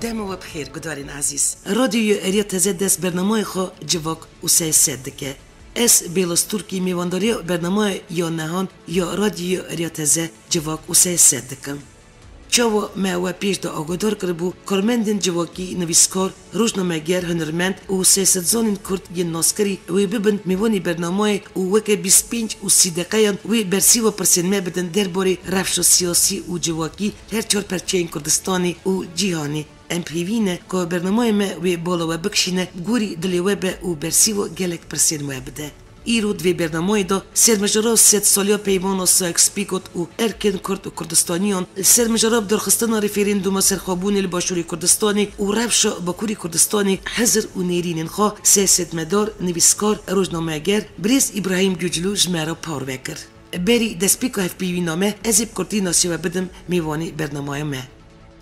دم و بخیر گدارین عزیز رادیو اریا تازه دست برنامه خو جواک و سیاست دکه اس بیلوس ترکی میوانداری برنامه یا نهان یا رادیو اریا تازه جواک و سیاست دکم چاو ما پیش دا آگودار کربو کارمندین جواکی نویسکار روزنامه‌گر هنرمند و سیاستزانین کرد ین ناسکری وی ببند میوانی برنامه و وکه 25 و 30 دقیقه وی برسی و پرسنمه بدن درباره رفش سیاسی و جواکی هر چهار پرچه کردستانی و جهانی ام پیوینه که برنامه ما وی بالا و بکشینه گوری دلیوه به و برسی و گلک پرسنمه بده ایرو دوی برنامه دا سرمجراب 3 سالیا پیمان و ساکس پیکوت و ارکن کرد و کردستانیان سرمجراب درخستان ریفرندوم سرخابون الباشوری کردستانی و رفش باکوری کردستانی حزر و نیرین خواه سیاست مدار نویسکار روزنامه‌گر بریز ابراهیم گوجلو جمعه پار وکر بری دسپیکو هف پیوینامه ازیب کردی ناسیوه بدم میوانی برنامه ما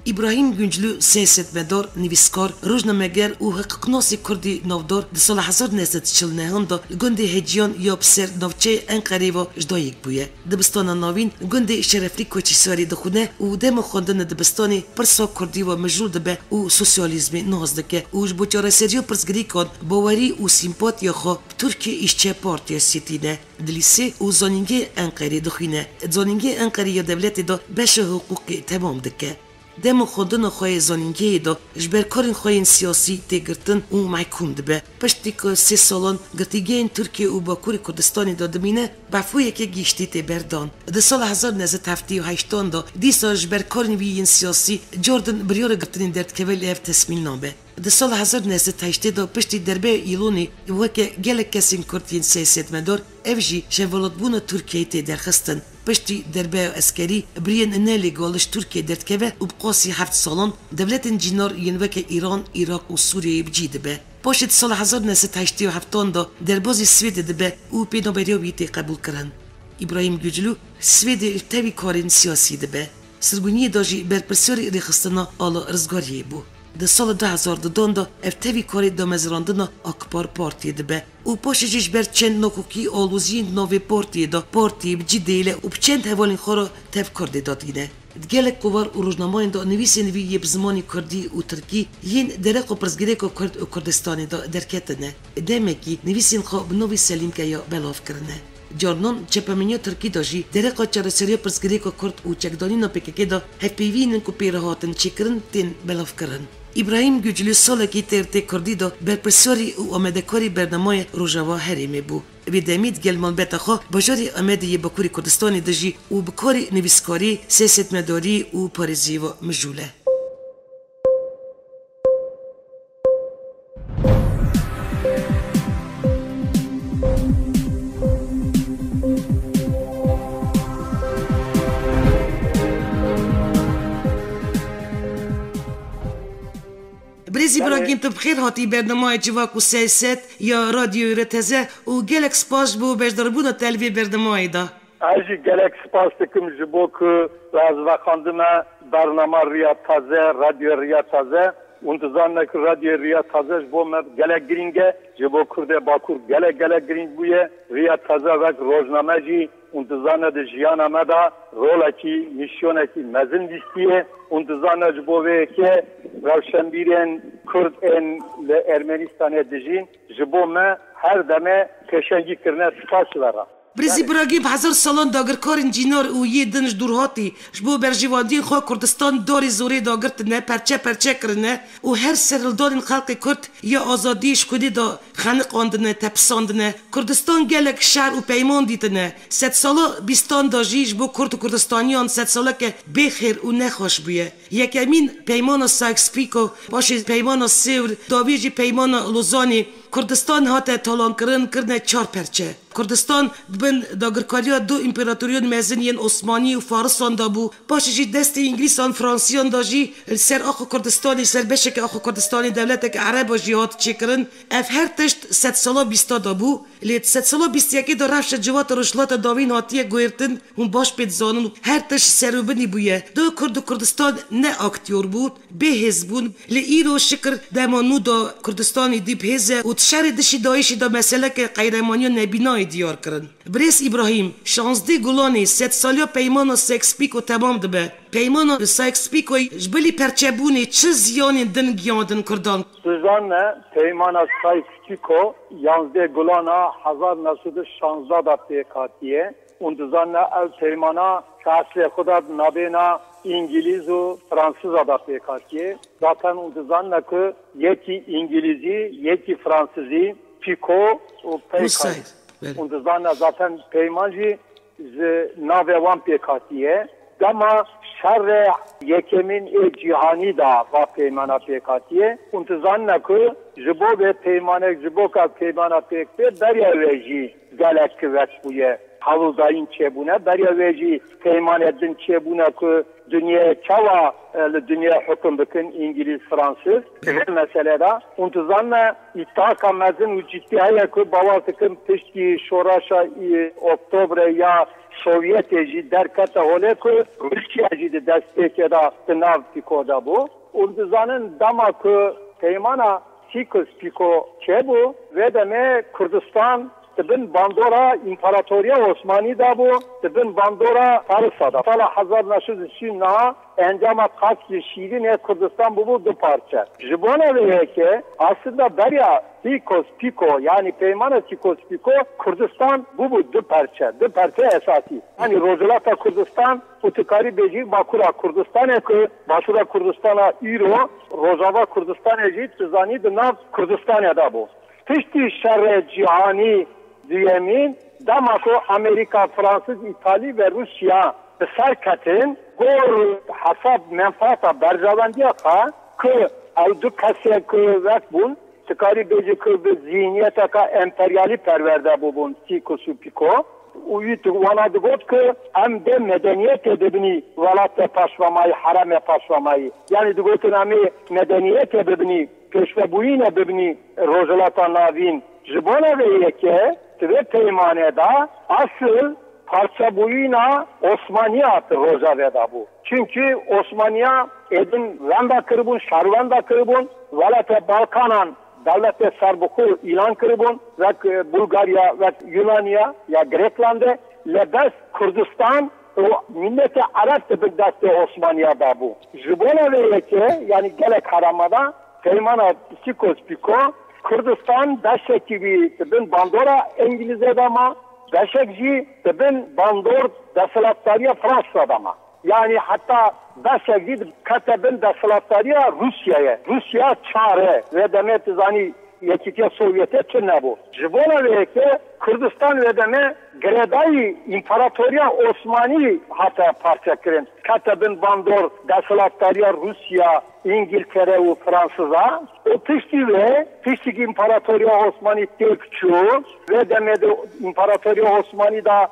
ابراهیم گنجلو سیاستمدار نویسکار روزنامه‌گر و حقوق‌ناس کردی نودار در سال 1949 دا گنده هجیان یا بسر نوچه انقره و جدایک بویه دبستان نوین گنده شرفلی کوچیساری دخونه و دم خواندن دبستانی پرسا کردی و مجرور دبه و سوسیالیزم نازدکه و جبوچاره سریو پرسگری کن باوری و سیمپاتیا خو ترکی ایشچه پارتیا سیتینه دلیسه و زانینگه انقره دخینه زانینگه انقره یا دولت دا بش حقوق تمام دکه دم خودن خوی زانینگی دا جبرکارن خوین سیاسی تگرتن و محکوم دبه پشتی که 3 سالان گرتیگین ترکیه و باکوری کردستانی دا دمینه بفویه که گیشتی تبردان ده سال 1978 دا دیسا جبرکارن ویین سیاسی جاردن بریار گرتنین درد کول اف تسمیل نامه ده سال 1980 دا پشتی دربه ایلونی وکه گلک کسین کردین سیاست مدار افجی شوالاتبون ترکیه تی درخستن پشتی دربه اسکری برین نلی گالش ترکیه درکوه و بقاسی 7 سالان دولت جنار ینوکه ایران، عراق و سوریه بجید به پاشت سال 1987 دا دربازی سوید دبه و پیدابریابیتی قبول کرن ابراهیم گوجلو سوید تاوی کارین سیاسی دبه سرگونی داجی برپرسیاری ریخستنا آلا رزگاریه بو ده سال 2002 دا افتوی کاری دامزراندنا اکبر پارتی دبه و پاشجیش بر چند نکوکی آلوزین نوی پارتی دا پارتی بجیدیله و بچند حوالین خورا تف کرده دادینه دگلک کوار و روزنامه دا نویسی نوی یه بزمانی کردی و ترکی یین درق و پرزگیره که کرد و کردستانی دا درکتنه دمکی نویسین خواه بنوی سلیم که یا بلاف کرنه جارنان چپامینیا ترکی داشی درقا چرسری پرسگری که کرد و چکدانی نپکه دا هفیوینن که پیرهاتن چکرن تین بلاف کرن ابراهیم گوجلو ساله کی ترته کردی دا برپرسیاری و آمدکاری برنامه روژاوا هریمه بو بدمید گلمان بتخو بجاری آمده باکوری کردستانی داشی و بکاری نویسکاری سیاستمداری و پارزی و مجوله بريزي براغيم تبخير هاتي برنامه جواك و سياست يا راديو رتزه و گلک سپاس بو باش دربونا تلوی برنامه دا اجي گلک سپاس دکم جبو که از وقاندنا برنامه ریا تازه رادیو ریا تازه انتظار که رادیو ریا تازه جبو مد گلک گرینگه جبو کرده باکور گلک گرینگ بویه ریا تازه وک روزنامه جی انتظار ده جیانا مدا رولا کی میشونه کی مزن دیستیه انتظار جبوه که روشنبیرین کرد ان ارمنستان دجین جبو ما هر دمه کشنگی کرنه سپاس ورا بريزي براغيب 1000 سالان داگر کارن جینار و یه دنج دورهاتی جبو برجیواندین خواه کردستان داری زوری داگرتنه پرچه کرنه و هر سرلدارین خلق کرد یا آزادیش کدی دا خانق آندنه تپساندنه کردستان گلک شهر و پیمان دیتنه 100 سالا بیستان داجی جبو کرد و کردستانیان 100 سالا که بخیر و نخوش بویه یکمین پیمان ساکس پیکو باشه پیمان سیور داویجی پیمان لوزانی کردستان هاته تالان کرنه 4 پرچه کردستان بن داگرکاریا 2 امپراتوریون مزنین عثمانی و فارسان دا بو پاشجی دست انگلیسان فرانسیان داجی سر آخو کردستانی سر بشک آخو کردستانی دولت که عرب جهات چکرن اف هر تشت 100 سالا بیستا دا بو لیت 100 سالا بیستیکی دا رفش جوات رشلات داوین هاتیه گویرتن هم باش پید زانن هر تشت سروبنی بویه دو کردستان نه اکتیور بود به حزبون لی ایرو شکر دمانو دا کردستانی دیب هزه و تشاری دشی دایشی دا مسئله که قیرمانی نبینای نای دیار کرن بریس ابراهیم 16 گلانی 100 سالیا پیمان سکسپیکو تمام دبه پیمان سکسپیکو جبلی پرچبونی چه زیانی دن گیاندن کردان Suzanne Peymana Sykes-Picot 11 gulana 1916 da pekatiye unduzanne ev Peymana şahsi kuda nabena İngiliz ve Fransız da pekatiye zaten unduzanne ki yeki İngilizi yeki Fransızı Picot o pekatiye unduzanne zaten Peymancı navevan pekatiye Dama şerre yekemin cihani da va peymana pekatiye untuzanne ki jibo ve peymane jibo ka peymana pekte berya veji galek kıvet buye havuzayın çebune berya veji peyman edin çebune ki dünya çava dünya hüküm bükün İngiliz Fransız ve meselede untuzanne ittihaka mezin u ciddiye ki bavatıkın pişki şoraşa oktobre ya Sovyeteci derkata hole ki Rusyacı de destek da sınav pikoda bu. Unduzanın dama ki peymana Sikos piko çebu ve de me Kürdistan tıbın bandora İmparatoriya Osmani da bu tıbın bandora Fars'a da. Sala Hazar Naşız Şinna encama kaç şirin Kürdistan bu du parça. Jibona ve heke aslında berya Sikos piko yani peymana Sikos piko Kürdistan bu du parça esası. Yani Rozalata Kürdistan utikari beji Bakura Kürdistan ki Basura Kürdistan'a İro Rojava Kürdistan eci tızani dınav Kürdistan da bu. Tişti şerre cihani diyemin damako Amerika, Fransız, İtalya ve Rusya serketin gor hasab menfaata berjavandiya ka ki aydu kase ki vekbun tıkari beji ki bir zihniyete ka emperyali perverde bubun Sikosu piko uyut wana digot ki hem de medeniyet edebini valatte paşvamayı harame paşvamayı yani digotun ami medeniyet edebini peşvebuyine bibni Rozalata navin jibona ve yeke ve peymaneda asıl parça buyuna Osmaniye attı Rozaveda bu. Çünkü Osmaniye edin venda kırbun, şarvenda kırbun, velete Balkanan devlete sarbuku ilan kırbun ve Bulgarya ve Yunaniya ya Grekland'e lebes Kürdistan o millete Arap tıbıkdaste Osmaniye'da bu. Jibona ve yeke yani gelek haramada Peymana Sikos piko Kürdistan daşek gibi tıbın bandora İngilizce'de ama daşekci tıbın bandor desalatlarıya Fransa'da ama. Yani hatta daşekci katabın desalatlarıya Rusya'ya. Rusya çare ve demet zani yekike Sovyet'e çinne bu. Jibona ve yeke Kürdistan ve deme Gredai İmparatoriya Osmani hatta parça kirin. Katabın bandor desalatlarıya Rusya, İngiltere ve Fransız'a o Tiştik İmparatoriya Osmani tekçu ve demedi İmparatoriya Osmani da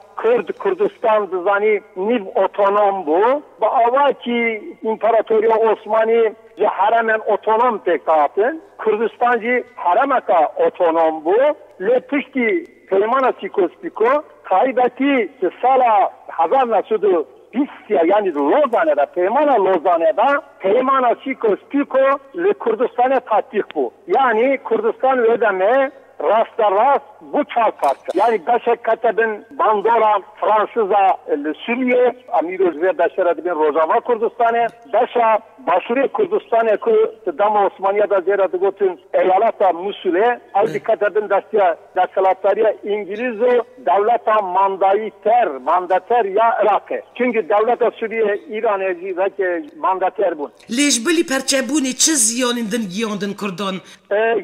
Kürdistan zani niv otonom bu. Bu avaki İmparatoriya Osmani haramen otonom tekatın. Kürdistancı haramaka otonom bu. Le tişti Peymana Sikos piko kaybeti sala hazar nasudu Bisya yani Lozan'da, Peymana Lozan'da Peymana Sikos piko le Kürdistan'a tatbik bu. Yani Kürdistan ve deme rasta rast bu çar parça. Yani Daşek Katab'ın Bandora Fransız'a Suriye, Amiroz ve Daşerad'ın Rojava Kürdistan'a, Daşa Başure Kürdistan'a ki Dama Osmaniye'de zeradıgotun eyalata Musul'e, Aldi Katab'ın Daşalatlarıya İngilizce devleta mandater ya Irak'e. Çünkü devleta Suriye İran'e mandater bu. Lejbeli perçebuni çi ziyaninden giyandın Kürdan?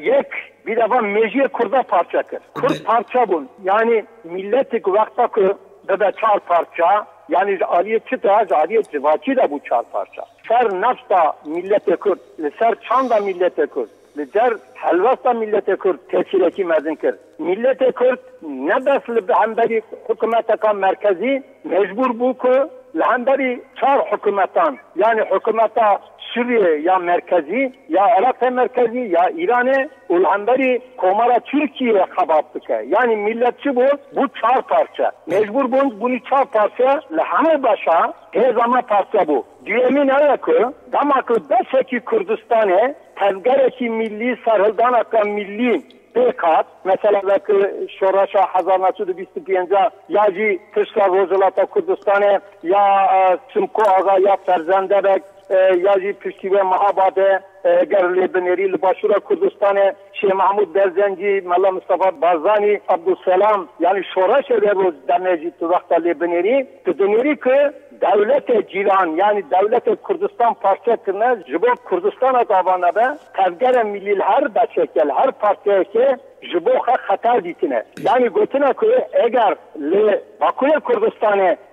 Yek bir defa mecliye kurda parça kır. Kurd parça bun. Yani milletik vakta ki bebe çar parça. Yani aliye çıta, aliye civaki da bu çar parça. Ser nafta millete Kürt, ser çanda millete Kürt. Der helvasta millete Kürt tesireki mezin kır. Millete Kürt ne besli hemberi hükümeteka merkezi mecbur bu ki hemberi çar hükümetan yani hükümeta Suriye ya merkezi ya Irak merkezi ya İran'e ulhamberi komara Türkiye kabaptıke. Yani milletçi bu çar parça. Mecbur bunu çar parça lehame başa hezama parça bu. Diyemin ayakı damakı beseki Kürdistan'e tezgareki milli sarıldan akla milli پیکات مثلا وقتی شورش 1925 یا جی تشکیل روزلات کردستان یا چمکو آقا یا فرزنده بک یا جی پشتیبه محاباده گر لیبنری لباشورا کردستان شیخ محمود برزنجی ملا مصطفی بارزانی عبدالسلام یعنی شورش روز دمیجی تو وقت لیبنری تو دنیری که دولت جیران یعنی دولت کردستان پارچه کرنه جبو کردستان اتابانه به تفگر ملی هر بچکل هر پارچه که جبو خطر دیتینه یعنی گوتنه که اگر باکوی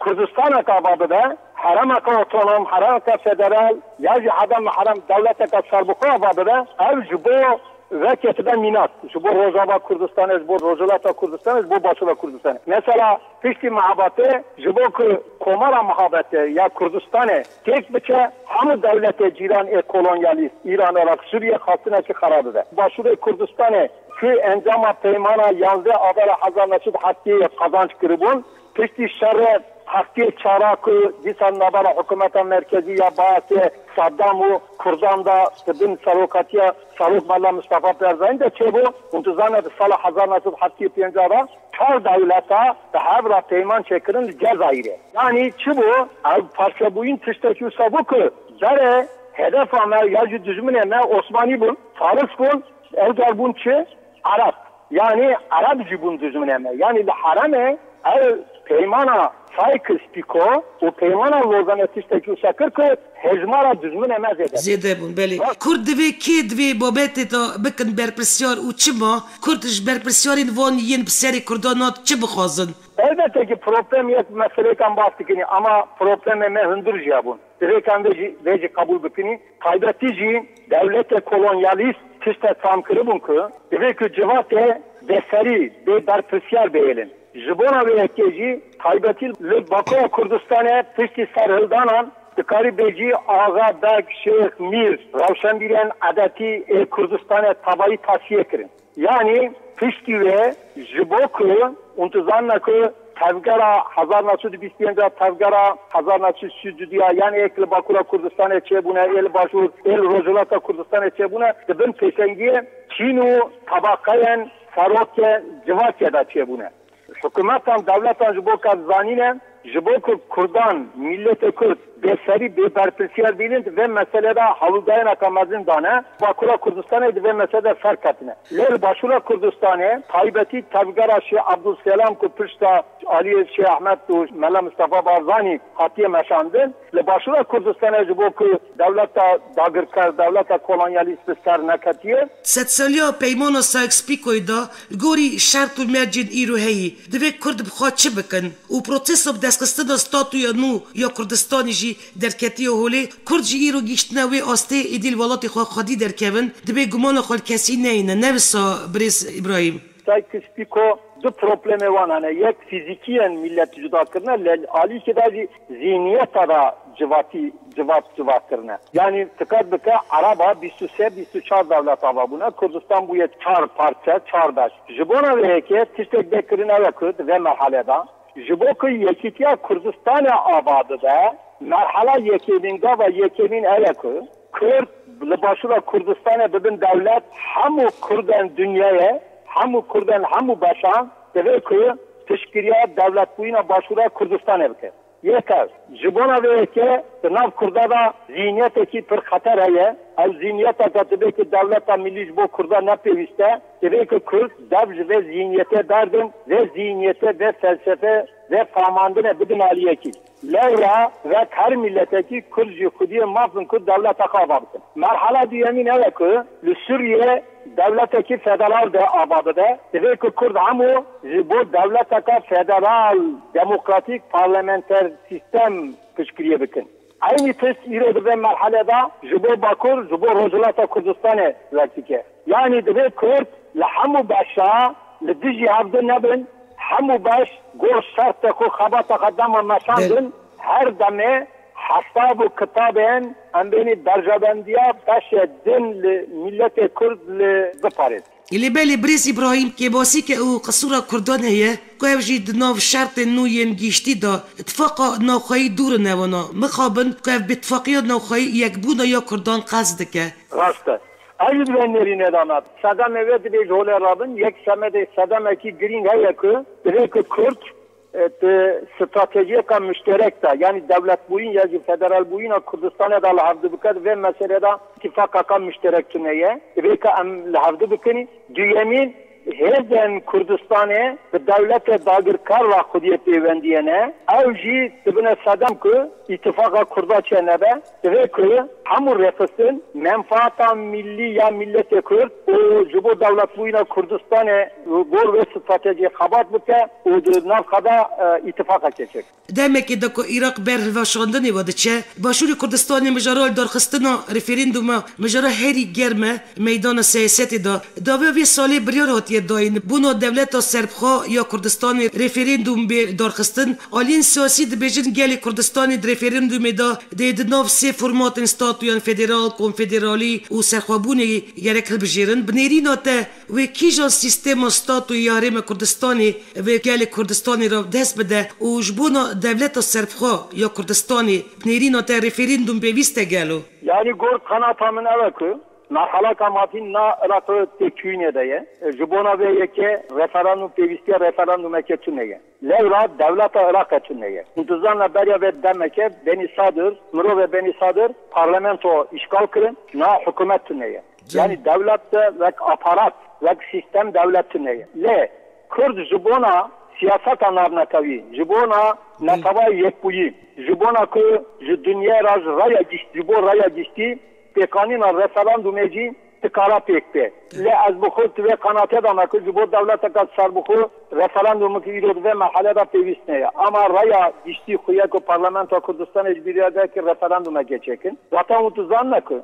کردستان اتابانه به حرم که اتونوم حرم که فدرال یا حرم دولت که سربخو اتابانه او جبو و کتبه مینات جبو روزابا کردستان است بو روزلاتا کردستان است بو باشورا کردستان مثلا پشتی محبته جبو که کمارا محبته یا کردستان تک بچه همه دولت جیران کولونیالیست ایران عراق سوریه خاصنه که خرابه ده باشور کردستان که انجام پیمانا 11 آذر 1970 قازانج کربون پشتی شر هفته چارا که دیسان نبر حکومت مرکزی یا باعث صدام و کردان دا بدون سلوکاتی سلوک ملا مصطفی پرزین دا چه بو انتظام سال 1975 را 4 دولتا به هر پیمان چکرن جزایره یعنی چه بو از پارچبوین تشتکی سابو که در هدف ما یا دشمن ما عثمانی بون فارس بون اگر بون چه عرب yani Arap cibun düzmüneme yani harame el peymana saykı spiko o peymana lozanetisteki sakır ki hezmara düzmüneme zede. Zede bun beli. Kurd ve kid ve bobete to bakın berpresyor uçma kurdiş berpresyorin von yin pseri kurdonot çı bixazın. Elbette ki problem yok meseleden bahsettiğini ama problememe hındırca bun. Direkten veci kabul bükini kaybetici devlete kolonyalist tiste tam kırıbın ki direkt cevate beseri be berpresyor beylin. Jibona ve ekeci kaybetil le Baku Kurdistan'a tişti sarıldanan Tıkari Beci Ağa Bek Şeyh Mir Ravşenbiren adeti Kurdistan'a tabayı tavsiye kirin. Yani tişti ve Jiboku untuzanla ki Tevgara 1925 Tevgara 1930 yani ekli Bakura Kurdistan'a çebune el başur el Rozulata Kurdistan'a çebune tıbın peşengiye Çinu tabakayen Sarokye Civakye'da çebune. Hükümetten devletten jiboka zanine jiboku Kurdan millete Kürt beseri be berpesiyer bilin ve meselede havudayan akamazın dane Bakura Kurdistan'a ve meselede fark etine. Ler Başura Kurdistan'a kaybeti Tevgara Şeyh Abdülselam ku pişta Ali Şeyh Ahmet tu Mela Mustafa Barzani hatiye meşandın. Le Başura Kurdistan'a jiboku devleta dagırkar devleta kolonyalist beskar nekatiye. Setsalya peymana sa ekspikoyda gori şartul mercin iruheyi dve Kurd bxat çı bikın u procesob deskistina statuya nu ya Kurdistani jî derketiye holê Kurd jî îro gîştine wê astê êdî li welatê xwe xwedî derkevin divê gumana xwe li kesî neyîne ne wisa Birêz İbrahîm. Saykispiko du probleme wan hene yek fizikiyen millet cuda kirine alî kida jî zihniyeta da civat kirine. Yani tıkat bike Araba 23-24 devlet ava buna Kurdistan bu yek 4 parça 4 jibona ve heke tiştek bekirine vakit ve merhaleda jiboku yekitiya Kurdistan'a abadı da merhala yekeminga ve yekemin eleki Kürt başura Kurdistan'a bibin devlet hamu Kurden dünyaya hamu Kurden hamu başa demek ki teşkiriya devlet buyuna başura Kurdistan'a bike. Yeter. Jibona ve eke nav Kurda da zihniyeteki bir xatar heye. Ev zihniyete da demek ki devleta milli bu Kurda ne peviste. Demek ki Kürt devj ve zihniyete derdin ve zihniyete ve felsefe ve famandine bidin aliyeki. Leyla ve her milleteki Kürtçü kudiye mafın Kürt devlete kababıdır. Merhala diyemin evet ki Suriye devleteki federal de abadıda. Demek ki Kürt hamu bu devleteka federal demokratik parlamenter sistem kışkırıya bakın. Aynı test İrod ve merhalede Jibo Bakur, Jibo Rozulata Kurdistan'a vertike. Yani demek Kürt hamu başa لديجي عبد النبن حمو باش قول شرطك وخبطك قدام المشاندن هر دمه حساب وكتابين ام بيني درجة بندية باش الدين لملة كرد لبارد. اللي بالي بريس إبراهيم كيباسي كأو قصورة كردان هي كيف جيد ناف شرط إنه ينجيشتي دا اتفاقا ناخوي دور نوانا مخابن كيف باتفاقية ناخوي يكبونا يا كردان قصدك. راسته. Ayı bilenleri ne damat? Sadam evet bir jole rabın yek semede sadam ki green hayakı direkt Kürt stratejiye kan müşterek da yani devlet boyun ya federal boyun Kürdistan'a da havdı bıkar ve meselede ittifak kan müşterek tüneye ve ka am havdı bıkani düyemin herden Kürdistan'a devlete dagir karla kudiyet evendiyene evji tibine sadam ki ittifaka kurda çenebe ve ki hamur refesin menfaata milli ya millete Kürt o jubo devlet buyuna Kürdistan'a gor ve strateji kabat bıke o navkada ittifaka geçecek. Demek ki de Irak berhvaşandını vadıçe başuri Kürdistan'ı mejarol darxistana referanduma mejara heri germe meydana siyaseti da ve sali briyor dain bunu devlet Serbxo ya Kürdistan'ı referandum bir darxistin alin siyasi dibejin geli Kürdistan'ı referandum da dedinav se formatın statüyen federal konfederali u serxabuni gerek bjirin bnerinote ve kijan sistema statü yareme Kürdistan'ı ve geli Kürdistan'ı ra desbede u jbuna devlet Serbxo ya Kürdistan'ı bnerinote referandum beviste gelo. Yani gor kanatamın evakı na halaka matin na rakı teküne deye jibona ve yeke referandum pevistiya referandum eketüneye levra devlet Irak etüneye intizamla berya ve demeke beni sadır muro ve beni sadır parlamento işgal kırın na hükümet tüneye yani devlet ve aparat ve sistem devlet tüneye le Kürt jibona siyaset anlarına tabi jibona natava yekbuyi jibona ki dünya raya gişti jibo raya gişti pekanina referandum eci tıkara pekte. Le az bu khut ve kanate da nakı bu devlet kat sarbuhu referandumu ki irod ve mahallede pevisneye. Ama raya dişti kuya ko parlamento Kürdistan ecbiriyadaki referanduma geçekin. Zaten utuzanla ki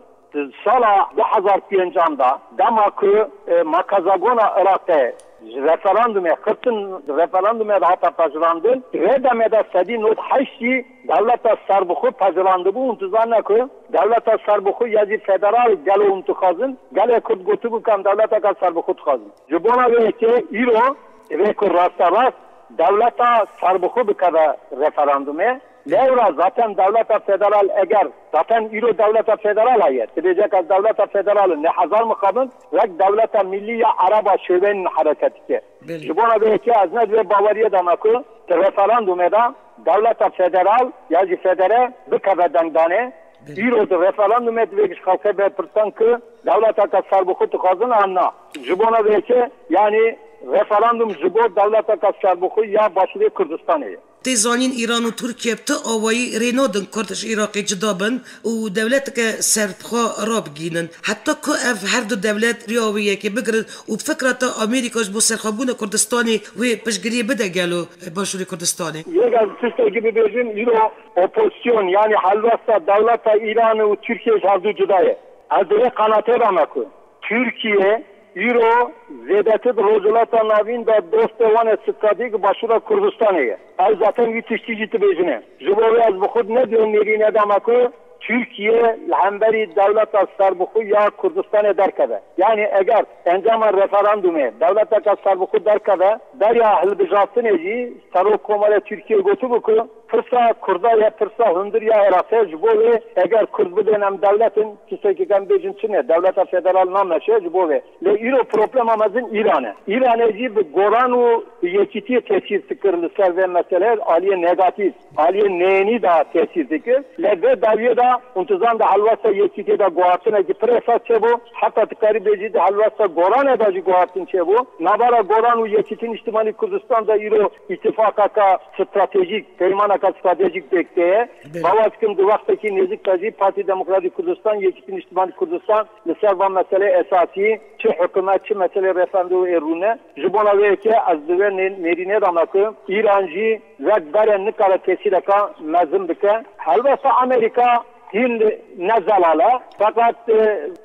sala 2005'da damakı makazagona Irak'ta referandume kırtın referandume rahata pazılandı ve demede sedi not haşi devleta sarbuhu pazılandı bu untuzanla ki devleta sarbuhu yazı federal gelo untukazın gele Kürt gotubu kam devleta ka sarbuhu tukazın jibona ve ki iro ve ki rasta devleta sarbuhu bikada referandume Levra zaten devleta federal eğer zaten iro devleta federal ayet diyecek az devleta federal ne hazar mı kabın ve devleta milliye araba şöbenin hareketi. Jibona belki aznet ve Bavariye damakı referandumda devleta federal yazı federe bikadan dane iro de referandum etmek kalkı be pırtan ki devleta kasar bu kutu kazın anla. Jibona belki yani referandum jibo devleta kasar bu ya başlı Kürdistan'ı. تزانین ایران و ترکیه تا آوایی رینادن کارتش عراقی جدا بن و دولت که سربخوا را بگینن حتی که اف هر دو دولت ریاویه که بگرد و بفکرات آمریکاش بو سرخابون کردستانی و پشگریه بده گلو باشوری کردستانی یک از سیسته gibi bejim iro opozisyon yani halvasta devlet İran ve Türkiye şartı cudayı. Azre kanate ramakı. Türkiye Euro zedetit rozulata navin da dostevan strateji başura Kürdistan'ı. Az zaten yetiştirici tibejine. Jibori az bu khud ne diyor nerine damakı Türkiye hemberi devlet sarbuku ya Kürdistan'ı derkede. Yani eğer encama referandumu devlet sarbuku derkede derya hilbijatın eci sarı komale Türkiye gotubuku fırsa Kurda ya fırsa Hındır ya Irak'ta jibori eğer Kürt bu dönem devletin kiseki gambejin çine devlet federal nameşe jibori. Le iro problem amazın İran'ı. İran eci bu Goranu yekiti tesir sıkırlısı ve meseleler aliye negatif. Aliye neyini da tesir sıkır. Le ve daviye da untuzan da halvasa yekiti da guatına ki presa çebu hatta tıkarı beci de halvasa Goran da guatın çebu. Nabara Goranu yekitin içtimali Kürdistan'da iro ittifaka stratejik peymana stratejik bekleye. Bavaskın duvaktaki nezik tazi Parti Demokratik Kürdistan yekitin içtimali Kürdistan liseva mesele esasi çi hükümet çi mesele referandumu erune. Jibona ve ki azdıve nerine damakı İrancı ve beren nikara tesiraka mezim bike. Halvasa Amerika Hind nezalala fakat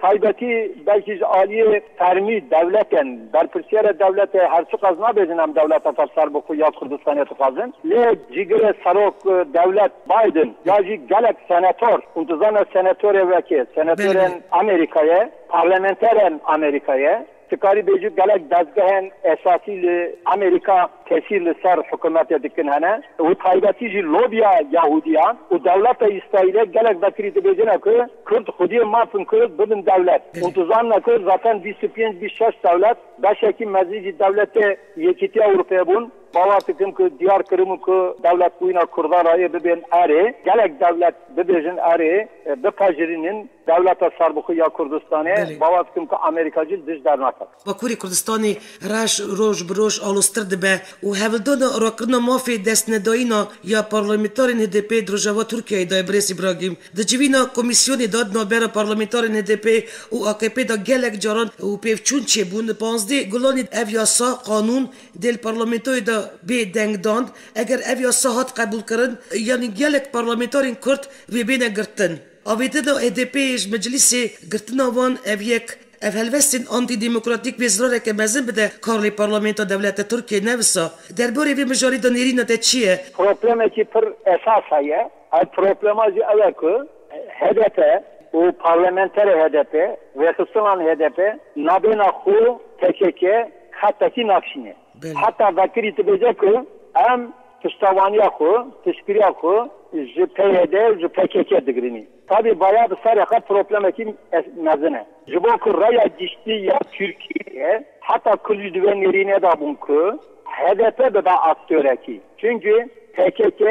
taybeti belki aliye termi devleten berpirsiyere devlete her su kazına bezinem devlet atasar bu ya Kürdistan'a tukazın le cigre sarok devlet Biden yaci gelek senatör untuzana senatör evveki senatörün Amerika'ya parlamenteren Amerika'ya تکاری بیجو گلک دزگهن اساسی امریکا تسیر سر حکومت دکن هنه و تایباتی جی لوبیا یهودیان و دولت اسرائیل گلک دکری بیجنه که کرد خودی مافن کرد بدن دولت انتظام نکرد zaten 25-26 devlet başaki mezeci devlete yekiti Avrupa bun Bavatım ki diyar kırımı ki devlet buyuna kurdarayı bibin eri gelek devlet bibijin eri bipajirinin devlete sarbuku ya Kurdistan'ı Bavatım ki Amerikacı dış dernakat. Bakuri Kurdistan'ı raş roj broş alustır dibe u hevildona rakına mafi desnedoyina ya parlamentarin HDP drojava Türkiye'yi da ebresi bragim. Dicivina komisyoni dadna bera parlamentarin HDP u AKP da gelek caran u pevçunçe bun 15 gulani ev yasa kanun del parlamentoy da be dengdand eğer ev yasa hat kabul kırın yani gelek parlamentarin Kürt ve bine girtin. Avete da HDP meclisi girtina van ev yek ev helvestin antidemokratik ve zrareke mezin bide karli parlamenta devlete Türkiye nevsa derbori ve majorida nerina te çiye. Problemeki pır esas haya. Problemacı evakı HDP o parlamenter HDP ve kısılan HDP nabena khu PKK hattaki nakşini. Hatta vakit itibece ki em tüstavaniya khu, tüşkiriya khu PYD, PKK digrini. Tabi bayağı bir sarıka problemeki mezine. Jiboku raya dişti ya Türkiye hatta kulüdüven yerine de bunku HDP de aktöreki. Çünkü PKK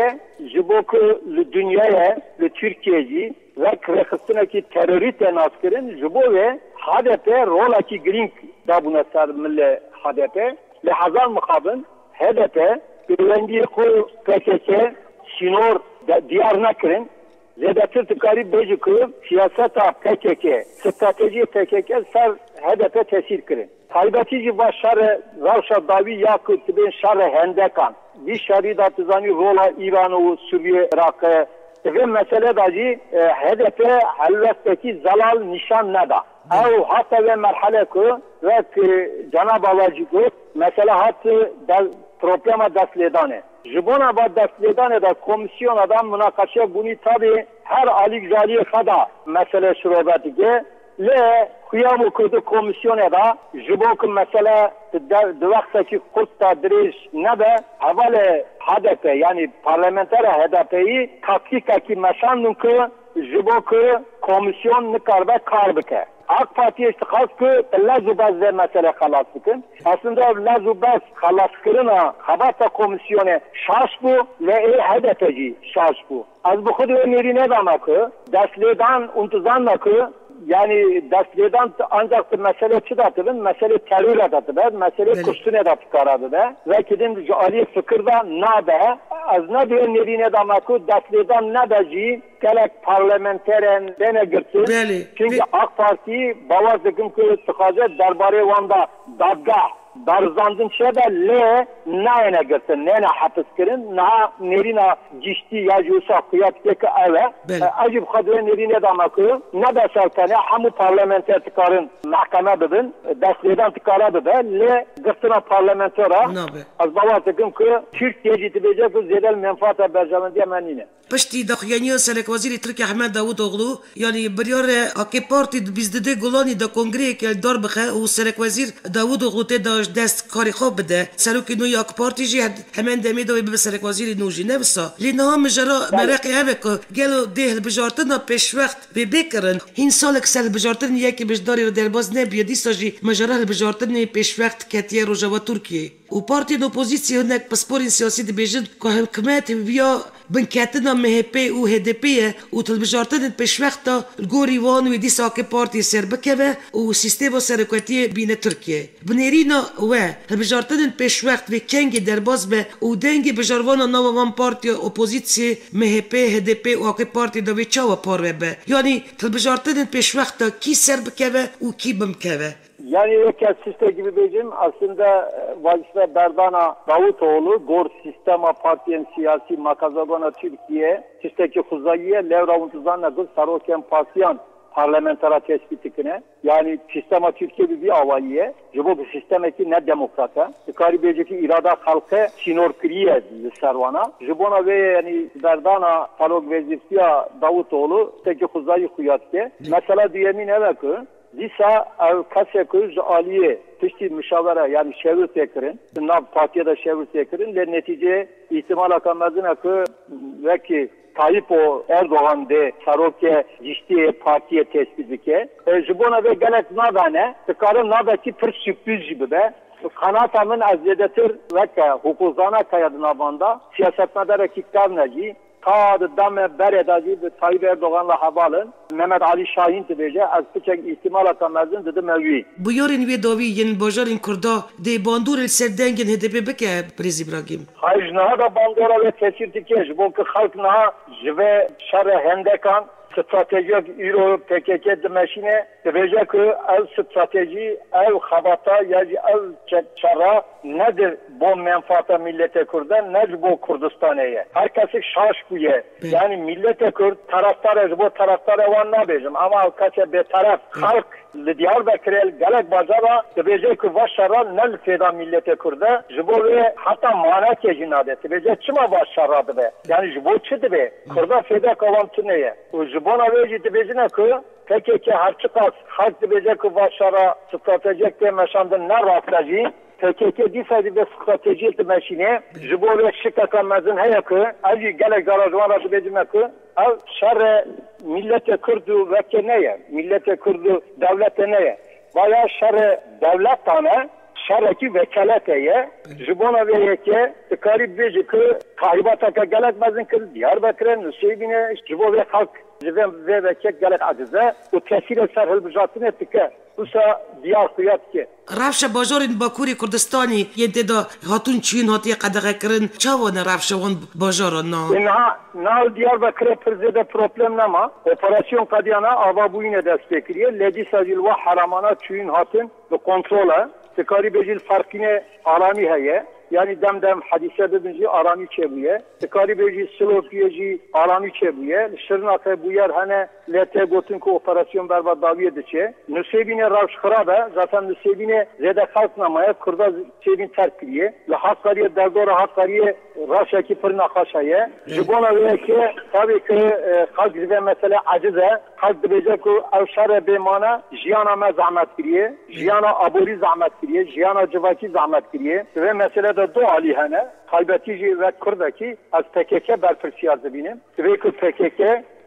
jiboku dünyaya ve Türkiye'yi ve kırıkısındaki terörist askerin jibo ve HDP rolaki green da buna sarmılle HDP ve hazal mukabın HDP güvendiği ku PKK sinor diyarına kırın zedetir tıkari bejikı siyaseta PKK strateji PKK sar HDP tesir kırın. Taybatici başarı Ravşa Davi Yakut bin Şarı Hendekan bir şaridat zani rola İran'ı Suriye Irak'ı ve mesele dahi HDP halvesteki zalal nişan neda. Ev hatta ve merhale ku ve Cenab-ı Allah'cı ku mesela hattı problema desledane. Jibona ba desledane da komisyon adam münakaşa bunu tabi her alik zaliye kada mesele şurabeti ki le kıyamu kurdu komisyona da jibokun mesela duvaqtaki kurtta diriş ne de havale HDP yani parlamenter HDP'yi taktikaki meşannun ki jiboku komisyon nikarbe karbike. AK Parti istikaz ki lazubaz ve mesele halas bikin. Aslında lazubaz halas kırına habata komisyonu şaş bu ve HDP'ci şaş bu. Az bu kudu önerine dama ki derslerden untuzanla ki yani derslerden ancak mesele çıdatırın, mesele terör adatır, mesele kuştun adatı karadı da. Ve kedin Ali fıkırda ne be, az ne bir önerine dama ki derslerden ne beci, gelek parlamenteren dene girsin. Çünkü AK Parti bavazdıkım ki tıkacı darbare vanda dadgah. Darzandın şeyde le neyine girsin, neyine hapis kirin, nerine cişti yacıyorsa kıyafeteki eve, acib kadre nerine damakı, ne de sertene, hamu parlamenter tıkarın mahkeme bidin, desleden tıkara bidin, le gırtına parlamentera, az bavazdıkım ki Türkiye cidibecek bu zedel menfaata bercamen diye menine. Pişti daxyaniya Serek Vaziri Türkiye Ahmet Davutoğlu yani biryar AK Parti bizde golani da kongreye kel dar bxe u Serek Vazir Davutoğlu te da dest kari خوب بده سروکی نوی AK Parti جی hemen demido به Serek Vaziri نوجی نفسا لینها مجرا مرق اوک گلو ده بجارتنا پیش وقت به بکرن این سالک سال بجارتن یکی بجداری رو درباز نبیه دیساجی مجرا بجارتن پیش وقت کتیه روجاوا ترکیه و پارتی اپوزیسیون هنک پاسپورین سیاسی دبیجن که حکومت بیا بنکتنا MHP و HDP و تلبجارتن پیش وقت گوری وان و دیس AK Parti سر بکوه و سیستم سرکتی بین ترکیه بنیرینا و تلبجارتن پیش وقت و کنگ درباز به و دنگ بجاروانا نو وان پارتی اپوزیسی MHP HDP و AK Parti دوی چاوا پاره به یعنی تلبجارتن پیش وقت کی سر بکوه و کی بمکوه Yani ülke sistem gibi diyeceğim aslında Vazife Berdana Davutoğlu Gor Sistema Partiyen Siyasi Makazagona Türkiye Sisteki Huzayiye Levra Untuzan'la Kız Saroken Partiyan parlamentara tespitikine yani sistema Türkiye bir avayiye bu sistemeki ne demokrata karibeceki irada halkı sinor kriye servana jibona ve yani Berdana Falog Vezirtiya Davutoğlu teki Huzayi Kuyatke mesela diyemin evaki Disa ev kasekoz aliye tişti müşavara yani şevir tekirin. Nav partiyada şevir tekirin. Le netice ihtimal akamazına ki veki Tayyip o Erdoğan de Sarokye ciddi partiye tespitike. Jibona ve gelek nadane. Tıkarım nadaki pır sürpriz gibi be. Kanatamın azyedetir ve hukukzana kayadına banda siyasetmedere kiktar neci. Ta dame beredacı ve Tayyip Erdoğan'la havalın. Mehmet Ali Şahin tibece az küçük ihtimal atamazın dedi mevvi. Bu yorun ve dovi yen bajarın kurda de bandur el serdengin HDP beke Prez İbrahim. Hayır naha da bandora ve tesirtikeş. Bu ki halk naha ve şerre hendekan stratejik Euro PKK demeşine diyecek ki ev strateji, ev habata ya ev çara nedir bu menfaata millete Kürt'den nedir bu Kürdistan'e? Herkesi şaş buye. Yani millete Kürt taraftarı bu taraftarı var ne diyeceğim ama kaça bir taraf halk Diyarbakır'el gelek bacaba diyecek ki başara nel feda millete Kürt'e jibo ve hatta mana kejinade diyecek çima başaradı be. Yani jibo çıdı be. Kürt'e feda kavantı neye? Jibona veji diyecek ki PKK harçıkas halk diyecek ki başara stratejik de meşandın ne raflacı PKK disaydı ve stratejik de meşine jibo ve şikakamazın heyakı acı gelek garajvana diyecek ki ev şerre millete Kürt'ü veke neye? Millete Kürt'ü devlete neye? Vaya şerre devlet tane şerreki vekeleteye jibona veyeke tıkarib veci ki tahibataka gelekmezin kır Diyarbakır'ın Nüseybine jibo ve halk ve vekek gelek acize o tesir ser hılbıcatını etike. Usa diyar kıyat ki. Rafşa bajarın Bakuri Kurdistani yente da hatun çiğin hatiye kadağakırın çavana Rafşa on bajarın na. Na Diyarbakır'a pırzede problem nama. Operasyon kadiyana ava bu yine destekliyor. Ledisacil ve haramana çiğin hatın ve kontrola. Tıkari becil farkine alami heye. Yani demdem hadise dedince arami çebuye. Tıkari becil silopiyeci arami çebuye. Şırnak'a bu yer hani lete gotun ki operasyon berbat daviye diçe. Nüsebine ravş kharabe. Zaten nüsebine zede halk namaya kurda sebin terk kiliye. Ve hakkariye derdora hakkariye ravşaki pırna kaşaye. Jibona ve ki tabii ki halk zibe mesele acize. Halk dibecek ki evşare bemana jiyana me zahmet kiliye. Jiyana aburi zahmet kiliye. Jiyana civaki zahmet kiliye. Ve mesele de do alihane. Kaybetici ve kurdaki az PKK berfirsiyazı benim. Ve ki PKK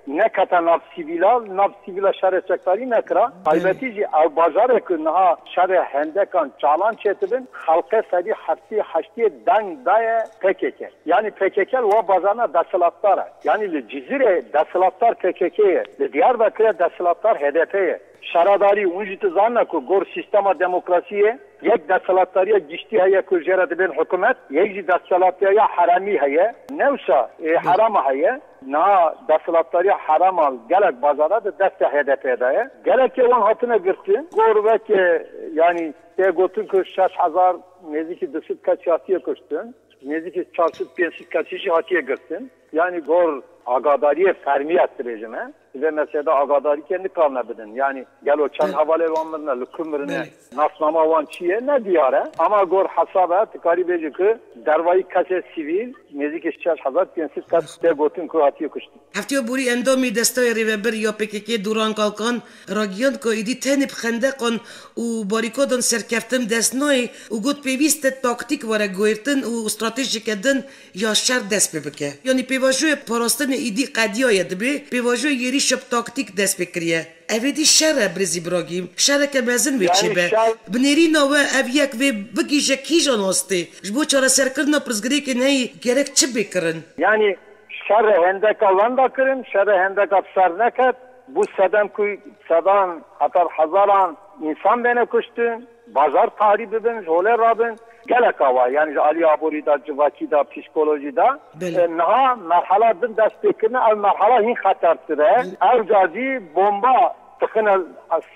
ne kata nav sivila şerre çektari ne kıra. Albetici ev bazarı ki naha şerre hendekan çalan çetibin halka sadi hafti haştiye dang daya PKK. Yani PKK ve bazarına dasılattara. Yani cizire dasılattar PKK'ye. Diyarbakır'a dasılattar HDP'ye. Şaradari unjiti zanna ku gor sistema demokrasiye yek dasalattariya gişti heye ku jeradi ben hükümet yek dasalattariya harami heye nevsa harama heye na dasalattariya harama gelek bazara da deste HDP'de gelek ki on hatına girti gor veke yani te gotun ku 6000 neziki dısit kaç hatiye koştun neziki çarşıt piyasit kaçışı hatiye girtin yani gor agadariye fermiyat rejime ve mesela agadari kendi kalmabedin. Yani gel o çan havale vanlarına lükümürüne nasnama vançiye ne diyare ama gor hasaba tıkaribeci ki dervayı kaçe sivil nezik işçiler hazır piyansiz kaç de gotun kuhatiye kuştu. Haftiyo buri endomi destayri ve bir ya PKK duran kalkan region ko idi tenip xendekon u barikodon serkeftim desnoy u gut peviste taktik vare goirtin u stratejik edin ya şer despebeke. Yani pevajoy parastin idi qadiya dibi pevajoy yeri şap taktik despekriye. Evedi şere Prez İbrahim. Şere ke mezin ve çibe. Bnerina ve evyek ve bigije kijan osti. Jbo çara serkirna prizgreke neyi gerek çibe kırın. Yani şerre hendek alan da kırın, şerre hendek apsar nekat. Bu sedam hatar hazaran insan beni kuştun. Bazar tahrip edin, jole rabin. Gelek hava yani Ali Aburi'da, Civakı'da, psikolojide naha merhaladın destekini ev merhala hin hatartıre. Ev cazi bomba tıkına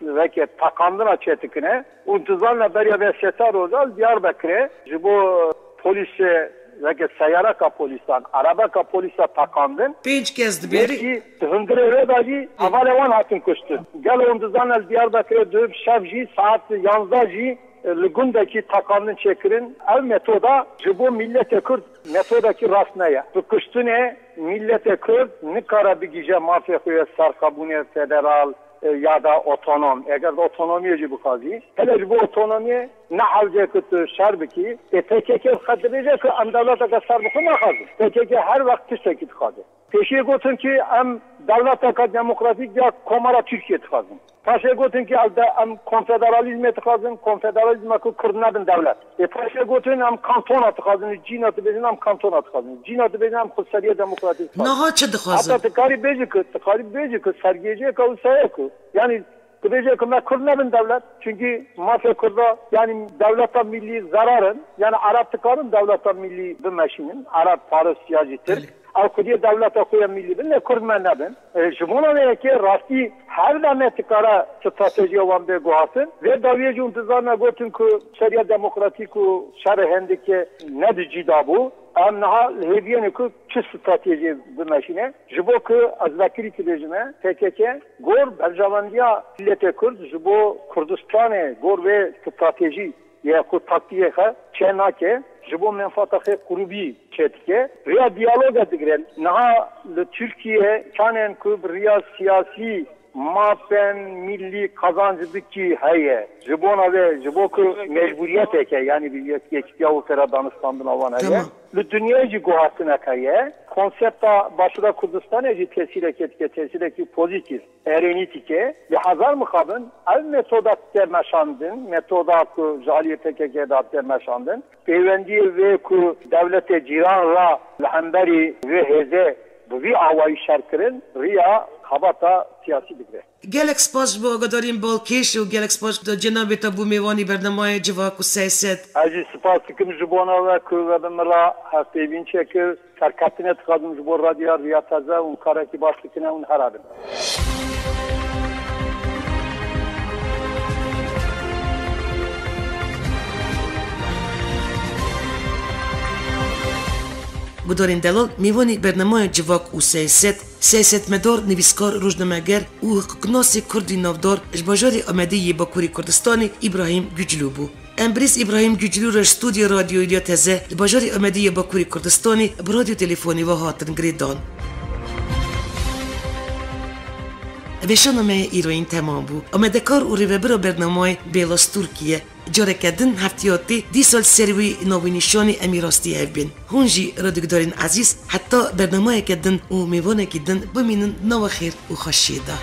veke takandına çetikine. Untuzanla beriya ve setar ozal Diyarbakır'e. Bu polise veke seyyara ka polisan, araba ka polisa takandın. 5 kezdi beri. Ki hındırı redaji avalevan hatın kuştu. Gel untuzanla Diyarbakır'e dövüp şevji saat yanzaji Lugundaki takanın çekirin ev metoda bu millete Kürt metodaki rasnaya. Bu kuştune millete Kürt ne kara bir gece mafya kuya sarkabune federal یا دا اتونوم اگر اتونومی جی بخوازی هلی بو اتونومی نه حوزه که شر بکی تکیه خدمه که ام دولت اگر سر بخون نخوازی تکیه هر وقت تشکیل خواهده پیشی گفتن که ام دولت که دموکراتیک یا کمارا ترکیه تخوازم پاشه گفتن که ام کنفدرالیزم تخوازم کنفدرالیزم که کردن بن دولت پاشه گفتن ام کانتون تخوازم جینا تبین ام کانتون تخوازم جینا تبین ام خودسری دموکراتیک نه چه تخوازم حتی تکاری بیجی که سرگیجی که اوسایه که یعنی Kıbrıs'e kadar Kürtlerin devlet çünkü mafya Kürt'e yani devletten milli zararın yani Arap tıkarın devletten milli bir meşinin Arap Paris siyasidir. Avkudiye devlete koyan milli bir ne Kürtmen ne ben. Şumuna ne ki rasti her deme tıkara strateji olan bir guhasın ve daviyeci untizarına götün ki şeriat demokratik u şerhendeki ne dicida bu. Am naha hediye ki çiz strateji bir meşine. Jibo ki az vakiri kilejime PKK gor berjavandiya millete Kürt jibo Kürdistan'e gor ve strateji ya ku taktiğe ha çenake jibo menfaatı kurubi çetke veya diyalog edilen naha Türkiye kanen ku riya siyasi mapen milli kazancıdaki haye jibona ve jiboku mecburiyet eke yani bir yektiya ukera Danistan'dan avan haye le dünyayı guhatına kaye konsepta başta Kürdistan'ı tesir etki pozitif erenitike ve hazar mukabın ev metodat termeşandın metodat jaliyet PKK'da termeşandın peyvendi ve ku devlete ciranla lehemberi ve heze bu bir avayı şarkırın riya خبرتا سیاسی بگیره. گلک سپاس با آگاداریم بالکش و گلک سپاس دا جناب تابو میوانی برنامه جواک و سیاست. عزیز سپاس کم جبانا و که مرا هفته بین چه که سرکتنه تخادم جبور رادیو ریا تازه اون کاری که باش کنه اون هرادم. بدارین دلال میوانی برنامه جواک و سیاست مدار نویسکار روزنامه‌گر و حقوق‌شناس کردی نامدار اجباجاری آمده باکوری کردستانی ابراهیم گوجلو بود. امبریز ابراهیم گوجلو را استودیو رادیو ریا تازه اجباجاری آمده باکوری کردستانی برادیو تلفنی و هاتن گریدان. وشانامه ایرانی تمام بود. آمده کار و ریوبر برنامه بیلاس ترکیه جاره کردن هفتیاتی دی سال سروی نوینشانی امیراستی هفبین. هونجی رادیودارین عزیز حتی برنامه کردن و میوانه کردن بمینن نو خیر و خوشیده.